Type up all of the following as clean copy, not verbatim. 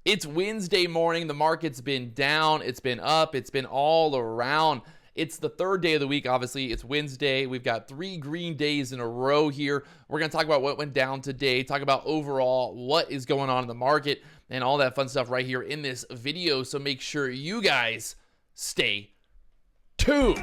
It's Wednesday morning. The market's been down. It's been up. It's been all around. It's the third day of the week. Obviously, it's Wednesday. We've got 3 green days in a row here. We're going to talk about what went down today, talk about overall what is going on in the market, and all that fun stuff right here in this video. So make sure you guys stay tuned.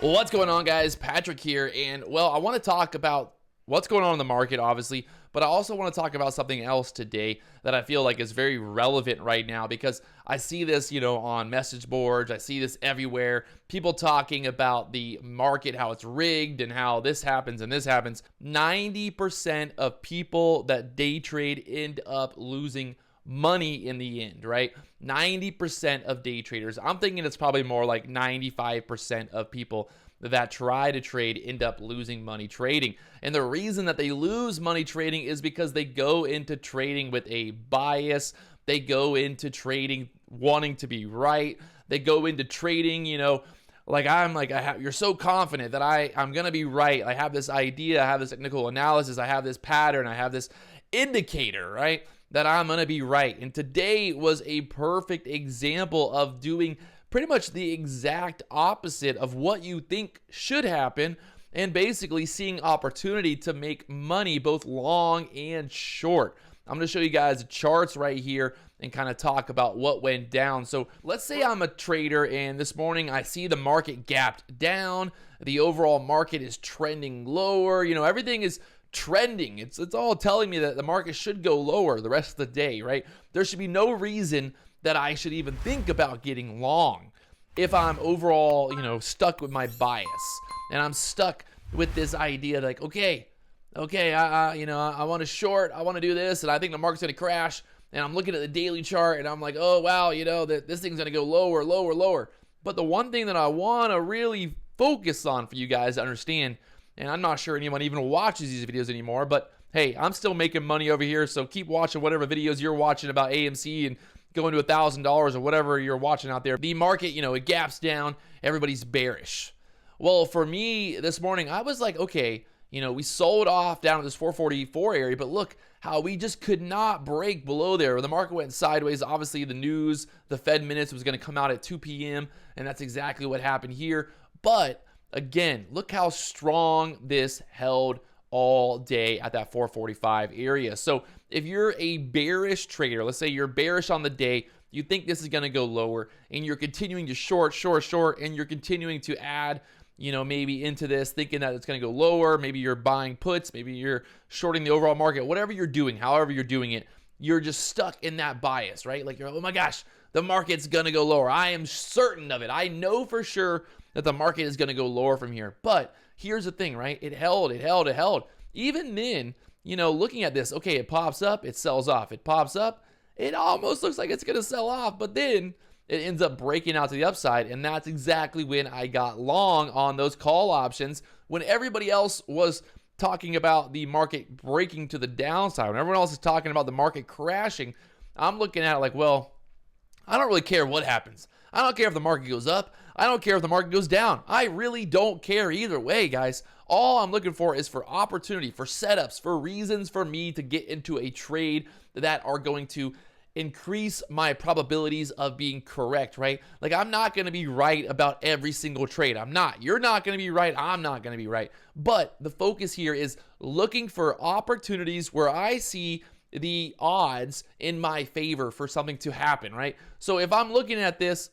What's going on, guys? Patrick here. And, well, I want to talk about what's going on in the market, obviously, but I also want to talk about something else today that I feel like is very relevant right now, because I see this, on message boards. I see this everywhere. People talking about the market, how it's rigged and how this happens and this happens. 90% of people that day trade end up losing money in the end, right? 90% of day traders. I'm thinking it's probably more like 95% of people that try to trade end up losing money trading. And the reason that they lose money trading is because they go into trading with a bias. They go into trading wanting to be right. They go into trading, you're so confident that I'm going to be right. I have this idea, I have this technical analysis, I have this pattern, I have this indicator, right, that I'm going to be right. And today was a perfect example of doing pretty much the exact opposite of what you think should happen, and basically seeing opportunity to make money both long and short. I'm going to show you guys the charts right here and kind of talk about what went down. So let's say I'm a trader and this morning I see the market gapped down. The overall market is trending lower. Everything is trending. It's all telling me that the market should go lower the rest of the day, right? There should be no reason that I should even think about getting long if I'm overall, stuck with my bias, and I'm stuck with this idea like, okay, I want to short, I want to do this, and I think the market's going to crash, and I'm looking at the daily chart, and I'm like, oh, wow, that this thing's going to go lower, lower, lower. But the one thing that I want to really focus on for you guys to understand, and I'm not sure anyone even watches these videos anymore, but hey, I'm still making money over here, so keep watching whatever videos you're watching about AMC and going to $1,000 or whatever you're watching out there. The market, it gaps down. Everybody's bearish. Well, for me this morning, I was like, okay, we sold off down to this 444 area, but look how we just could not break below there. The market went sideways. Obviously, the news, the Fed minutes was going to come out at 2 p.m., and that's exactly what happened here. But again, look how strong this held all day at that 445 area. So if you're a bearish trader, let's say you're bearish on the day, you think this is going to go lower, and you're continuing to short, and you're continuing to add, maybe into this, thinking that it's going to go lower. Maybe you're buying puts, maybe you're shorting the overall market, whatever you're doing, however you're doing it, you're just stuck in that bias, right? Like you're, oh my gosh, the market's going to go lower. I am certain of it. I know for sure that the market is going to go lower from here. But here's the thing, right? It held. Even then, looking at this, okay, it pops up, it sells off. It pops up, it almost looks like it's going to sell off, but then it ends up breaking out to the upside, and that's exactly when I got long on those call options, when everybody else was talking about the market breaking to the downside. When everyone else is talking about the market crashing, I'm looking at it like, well, I don't really care what happens. I don't care if the market goes up. I don't care if the market goes down. I really don't care either way, guys. All I'm looking for is for opportunity, for setups, for reasons for me to get into a trade that are going to increase my probabilities of being correct, right? Like, I'm not going to be right about every single trade. I'm not. You're not going to be right. I'm not going to be right. But the focus here is looking for opportunities where I see the odds in my favor for something to happen, right? So if I'm looking at this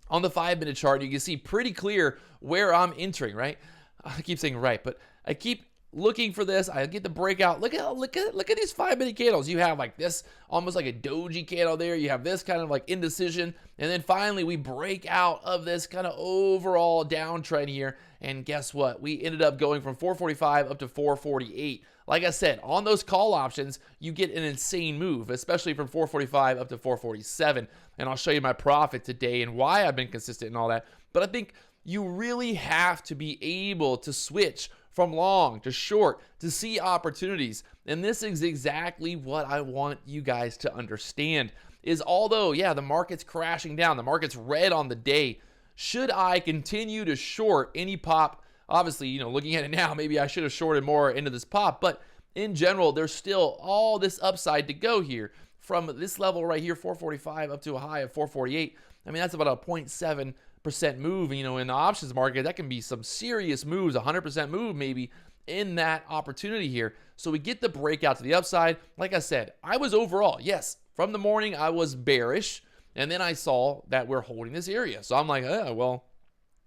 on the 5-minute chart, you can see pretty clear where I'm entering, right? I keep saying right, but I keep looking for this. I get the breakout. Look at these 5-minute candles. You have like this, almost like a doji candle there. You have this kind of like indecision, and then finally we break out of this kind of overall downtrend here. And guess what? We ended up going from 445 up to 448. Like I said, on those call options, you get an insane move, especially from 445 up to 447. And I'll show you my profit today and why I've been consistent and all that. But I think you really have to be able to switch from long to short to see opportunities. And this is exactly what I want you guys to understand is, although, yeah, the market's crashing down, the market's red on the day, should I continue to short any pop? Obviously, looking at it now, maybe I should have shorted more into this pop, but in general, there's still all this upside to go here from this level right here, 445 up to a high of 448. I mean, that's about a 0.7% move. You know, in the options market, that can be some serious moves, 100% move maybe in that opportunity here. So we get the breakout to the upside. Like I said, I was overall, yes, from the morning I was bearish, and then I saw that we're holding this area. So I'm like, well,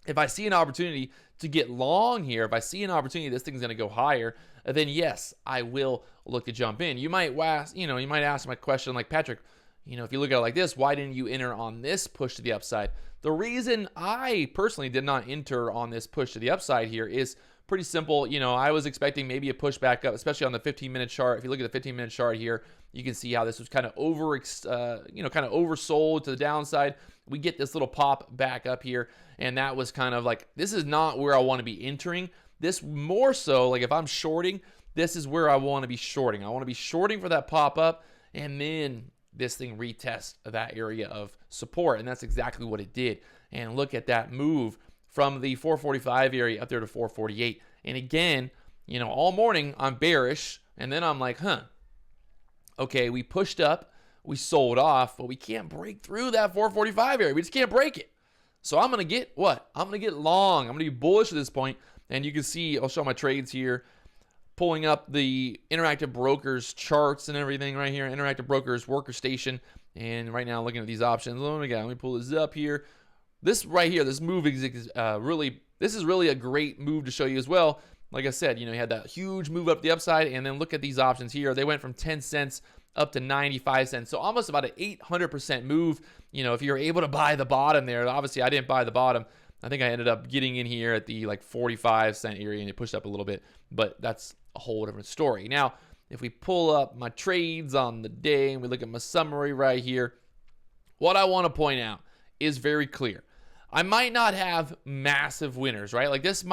if I see an opportunity to get long here, if I see an opportunity this thing's going to go higher, then yes, I will look to jump in. You might ask, you might ask my question like, Patrick, if you look at it like this, why didn't you enter on this push to the upside? The reason I personally did not enter on this push to the upside here is pretty simple. I was expecting maybe a push back up, especially on the 15-minute chart. If you look at the 15-minute chart here, you can see how this was kind of oversold to the downside. We get this little pop back up here, and that was kind of like, this is not where I want to be entering. This more so, like if I'm shorting, this is where I want to be shorting. I want to be shorting for that pop up, and then this thing retests that area of support, and that's exactly what it did. And look at that move from the 445 area up there to 448. And again, all morning I'm bearish, and then I'm like, okay, we pushed up, we sold off, but we can't break through that 445 area. We just can't break it. So I'm going to get what? I'm going to get long. I'm going to be bullish at this point. And you can see, I'll show my trades here, pulling up the Interactive Brokers charts and everything right here, Interactive Brokers Worker Station. And right now looking at these options, let me pull this up here. This right here, this move is really a great move to show you as well. Like I said, you had that huge move up the upside, and then look at these options here. They went from 10 cents up to 95 cents. So almost about an 800% move. If you're able to buy the bottom there, obviously I didn't buy the bottom. I think I ended up getting in here at the 45 cent area, and it pushed up a little bit, but that's a whole different story. Now, if we pull up my trades on the day and we look at my summary right here, what I want to point out is very clear. I might not have massive winners, right? Like it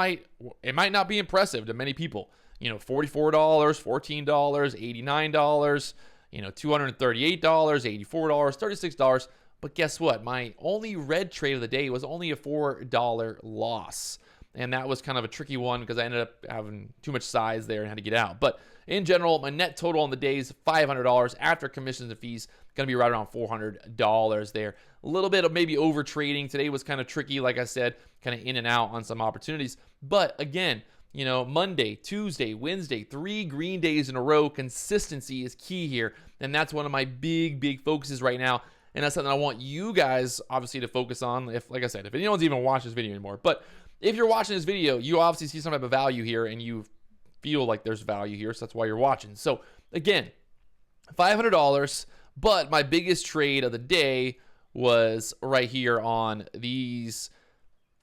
might not be impressive to many people. $44, $14, $89, $238, $84, $36. But guess what? My only red trade of the day was only a $4 loss. And that was kind of a tricky one because I ended up having too much size there and had to get out. But in general, my net total on the day is $500 after commissions and fees. Going to be right around $400 there. A little bit of maybe over trading. Today was kind of tricky, like I said, kind of in and out on some opportunities. But again, Monday, Tuesday, Wednesday, 3 green days in a row. Consistency is key here. And that's one of my big focuses right now. And that's something I want you guys obviously to focus on. If, like I said, if anyone's even watching this video anymore. But if you're watching this video, you obviously see some type of value here and you feel like there's value here. So that's why you're watching. So again, $500. But my biggest trade of the day was right here on these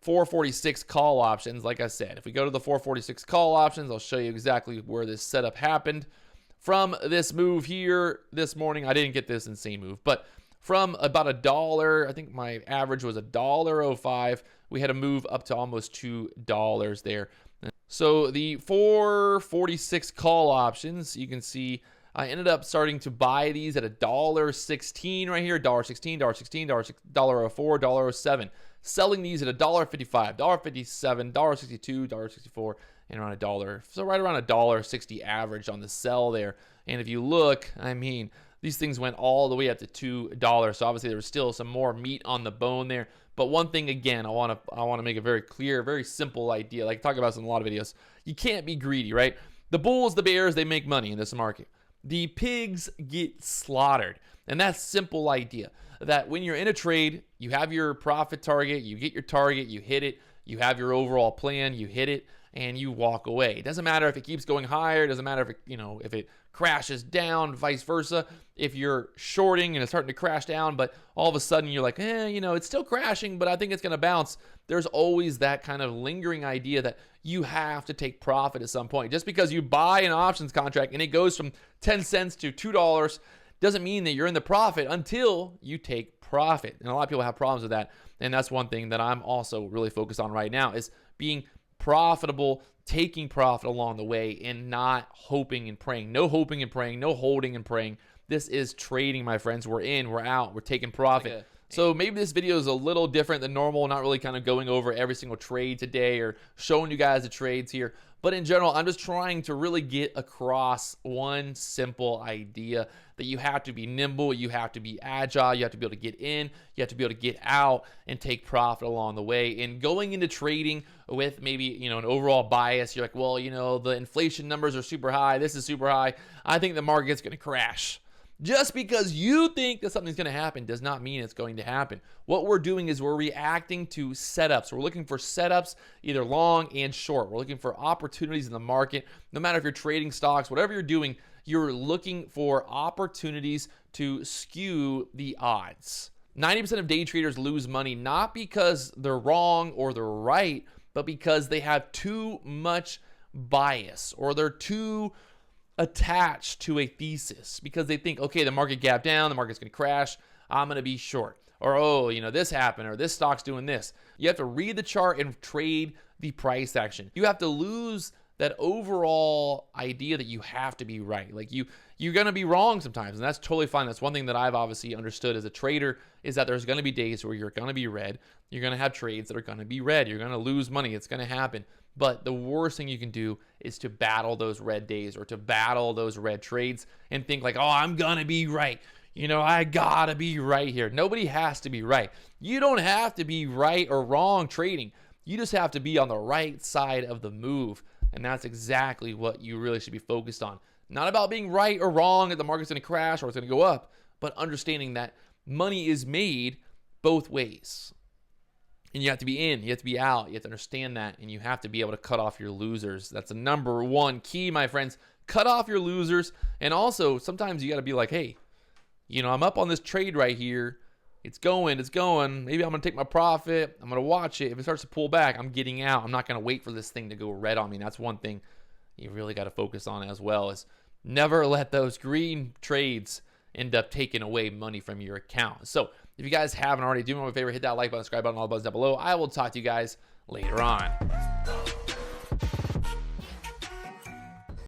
446 call options. Like I said, if we go to the 446 call options, I'll show you exactly where this setup happened. From this move here this morning, I didn't get this insane move, but from about $1, I think my average was $1.05, we had a move up to almost $2 there. So the 446 call options, you can see I ended up starting to buy these at $1.16 right here, $1.16, $1.16, $1.04, $1.07. Selling these at $1.55, $1.57, $1.62, $1.64, and around $1. So right around $1.60 average on the sell there. And if you look, I mean, these things went all the way up to $2. So obviously there was still some more meat on the bone there. But one thing, again, I want to make a very clear, very simple idea. Like I talk about this in a lot of videos. You can't be greedy, right? The bulls, the bears, they make money in this market. The pigs get slaughtered. And that's simple idea. That when you're in a trade, you have your profit target, you get your target, you hit it, you have your overall plan, you hit it, and you walk away. It doesn't matter if it keeps going higher, it doesn't matter if it, if it crashes down, vice versa. If you're shorting and it's starting to crash down, but all of a sudden you're like, it's still crashing, but I think it's going to bounce. There's always that kind of lingering idea that you have to take profit at some point. Just because you buy an options contract and it goes from 10 cents to $2 doesn't mean that you're in the profit until you take profit. And a lot of people have problems with that. And that's one thing that I'm also really focused on right now is being profitable, taking profit along the way, and not hoping and praying. No hoping and praying, no holding and praying. This is trading, my friends. We're in, we're out, we're taking profit. So maybe this video is a little different than normal, not really kind of going over every single trade today or showing you guys the trades here. But in general, I'm just trying to really get across one simple idea that you have to be nimble, you have to be agile, you have to be able to get in, you have to be able to get out and take profit along the way. And going into trading with maybe, an overall bias, you're like, well, the inflation numbers are super high, this is super high, I think the market's going to crash. Just because you think that something's going to happen does not mean it's going to happen. What we're doing is we're reacting to setups. We're looking for setups, either long and short. We're looking for opportunities in the market. No matter if you're trading stocks, whatever you're doing, you're looking for opportunities to skew the odds. 90% of day traders lose money not because they're wrong or they're right, but because they have too much bias or they're too attached to a thesis because they think, okay, the market gapped down, the market's going to crash, I'm going to be short. Or, this happened, or this stock's doing this. You have to read the chart and trade the price action. You have to lose that overall idea that you have to be right. Like you're going to be wrong sometimes, and that's totally fine. That's one thing that I've obviously understood as a trader is that there's going to be days where you're going to be red. You're going to have trades that are going to be red. You're going to lose money. It's going to happen. But the worst thing you can do is to battle those red days or to battle those red trades and think like, oh, I'm going to be right. I got to be right here. Nobody has to be right. You don't have to be right or wrong trading. You just have to be on the right side of the move. And that's exactly what you really should be focused on. Not about being right or wrong that the market's going to crash or it's going to go up, but understanding that money is made both ways. And you have to be in, you have to be out, you have to understand that, and you have to be able to cut off your losers. That's the number one key, my friends. Cut off your losers. And also, sometimes you got to be like, hey, I'm up on this trade right here. It's going. Maybe I'm going to take my profit. I'm going to watch it. If it starts to pull back, I'm getting out. I'm not going to wait for this thing to go red on me. And that's one thing you really got to focus on as well is never let those green trades end up taking away money from your account. So if you guys haven't already, do me a favor, hit that like button, subscribe button, all the buttons down below. I will talk to you guys later on.